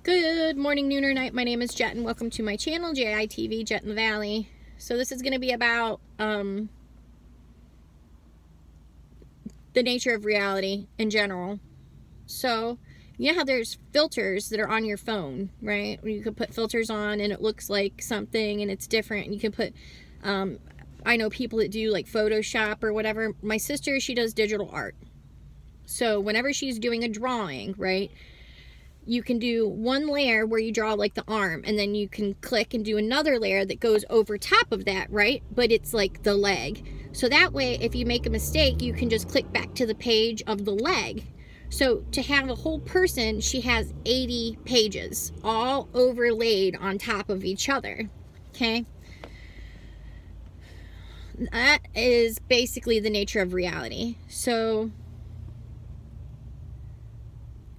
Good morning, noon, or night. My name is Jet, and welcome to my channel, JITV, Jet in the Valley. So this is going to be about the nature of reality in general. So, you know how there's filters that are on your phone, right? You can put filters on and it looks like something and it's different. And you can put, I know people that do like Photoshop or whatever. My sister, she does digital art. So whenever she's doing a drawing, right, you can do one layer where you draw like the arm, and then you can click and do another layer that goes over top of that, right? But it's like the leg. So that way, if you make a mistake, you can just click back to the page of the leg. So to have a whole person, she has 80 pages all overlaid on top of each other, okay? That is basically the nature of reality. So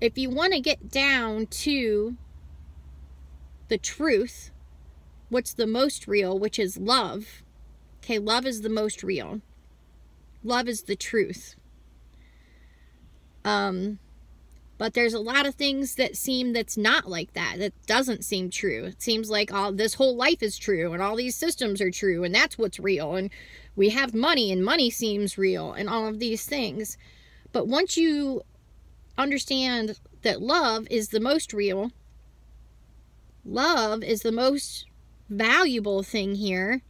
if you want to get down to the truth, what's the most real, which is love. Okay, love is the most real. Love is the truth. But there's a lot of things that seem that's not like that. That doesn't seem true. It seems like this whole life is true, and all these systems are true, and that's what's real. And we have money, and money seems real, and all of these things. But once you understand that love is the most real, love is the most valuable thing here,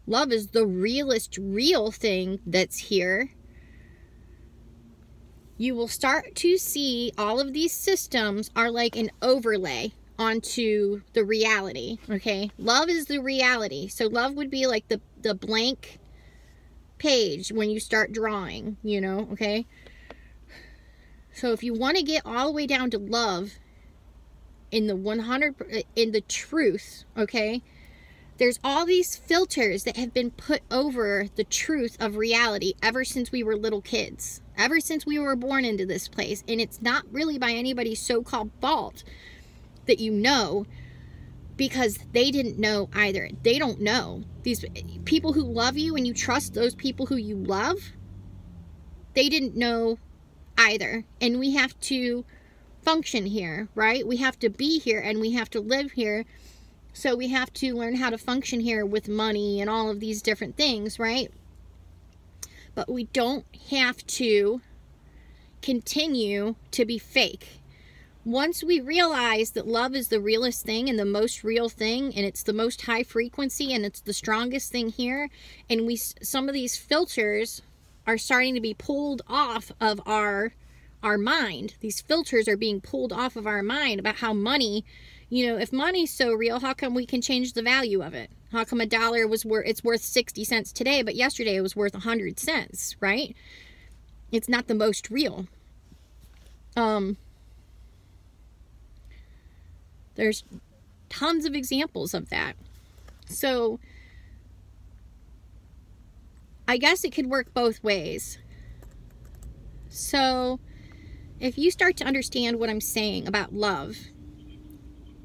love is the realest real thing that's here, you will start to see all of these systems are like an overlay onto the reality, okay? Love is the reality. So love would be like the blank page when you start drawing, you know, okay? So if you want to get all the way down to love in the truth, okay, there's all these filters that have been put over the truth of reality ever since we were little kids, ever since we were born into this place. And it's not really by anybody's so-called fault that you know, because they didn't know either. They don't know. These people who love you and you trust those people who you love, they didn't know either. And we have to function here, right? We have to be here and we have to live here. So we have to learn how to function here with money and all of these different things, right? But we don't have to continue to be fake. Once we realize that love is the realest thing and the most real thing, and it's the most high frequency and it's the strongest thing here, and some of these filters are starting to be pulled off of our mind. These filters are being pulled off of our mind about how money, you know, if money's so real, how come we can change the value of it? How come a dollar it's worth 60 cents today, but yesterday it was worth 100 cents, right? It's not the most real. There's tons of examples of that. So I guess it could work both ways. So if you start to understand what I'm saying about love,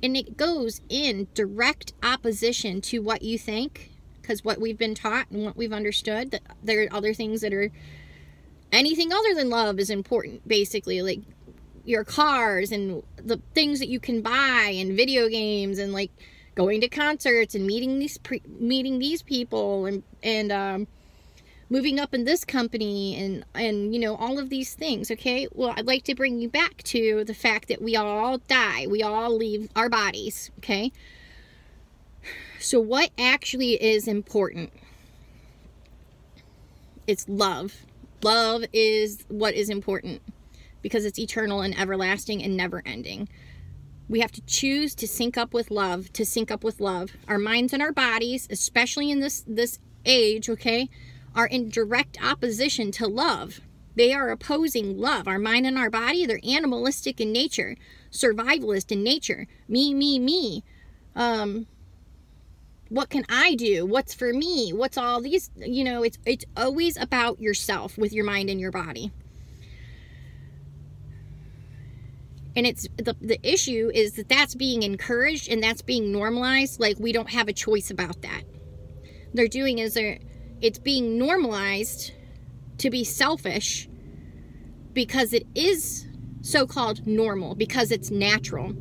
and it goes in direct opposition to what you think, because what we've been taught and what we've understood, that there are other things that are, anything other than love is important, basically, like your cars and the things that you can buy and video games and like going to concerts and meeting these people and moving up in this company and you know, all of these things, okay? Well, I'd like to bring you back to the fact that we all die. We all leave our bodies, okay? So what actually is important? It's love. Love is what is important because it's eternal and everlasting and never ending. We have to choose to sync up with love, Our minds and our bodies, especially in this age, okay, are in direct opposition to love. They are opposing love. Our mind and our body, they're animalistic in nature, survivalist in nature. Me. What can I do? What's for me? What's all these, you know, it's always about yourself with your mind and your body. And it's the issue is that that's being encouraged and that's being normalized. Like, we don't have a choice about that. They're doing is it's being normalized to be selfish because it is so-called normal, because it's natural.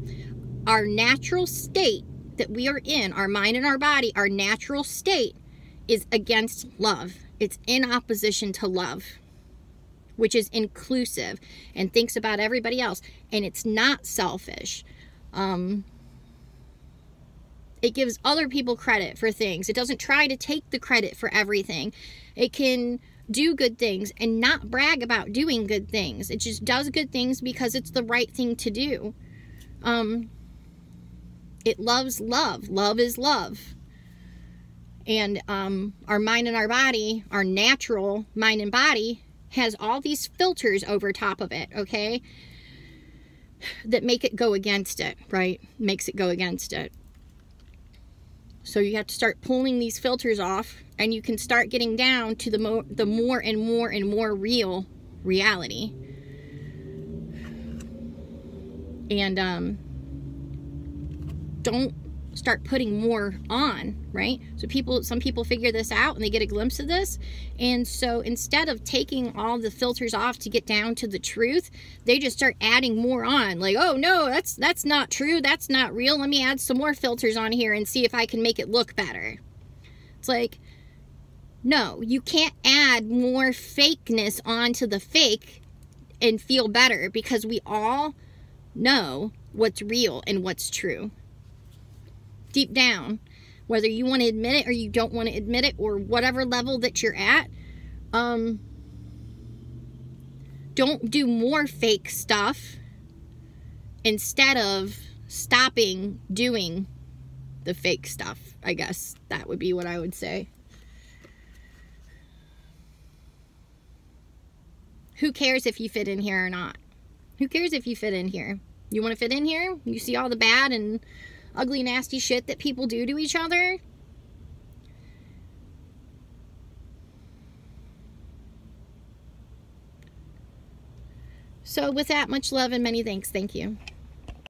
our natural state that we are in, our mind and our body, our natural state is against love. It's in opposition to love, which is inclusive and thinks about everybody else. And it's not selfish. It gives other people credit for things. It doesn't try to take the credit for everything. It can do good things and not brag about doing good things. It just does good things because it's the right thing to do. It loves love. Love is love. And our mind and our body, our natural mind and body, has all these filters over top of it, okay? That make it go against it, right? Makes it go against it. So you have to start pulling these filters off, and you can start getting down to the more and more and more real reality. And don't start putting more on, right? So some people figure this out and they get a glimpse of this, and so instead of taking all the filters off to get down to the truth, they just start adding more on, like, oh no, that's not true, that's not real, let me add some more filters on here and see if I can make it look better. It's like, no, you can't add more fakeness onto the fake and feel better, because we all know what's real and what's true deep down, whether you want to admit it or you don't want to admit it, or whatever level that you're at. Don't do more fake stuff instead of stopping doing the fake stuff. I guess that would be what I would say. Who cares if you fit in here or not? Who cares if you fit in here? You want to fit in here? You see all the bad and ugly, nasty shit that people do to each other? So with that, much love and many thanks. Thank you.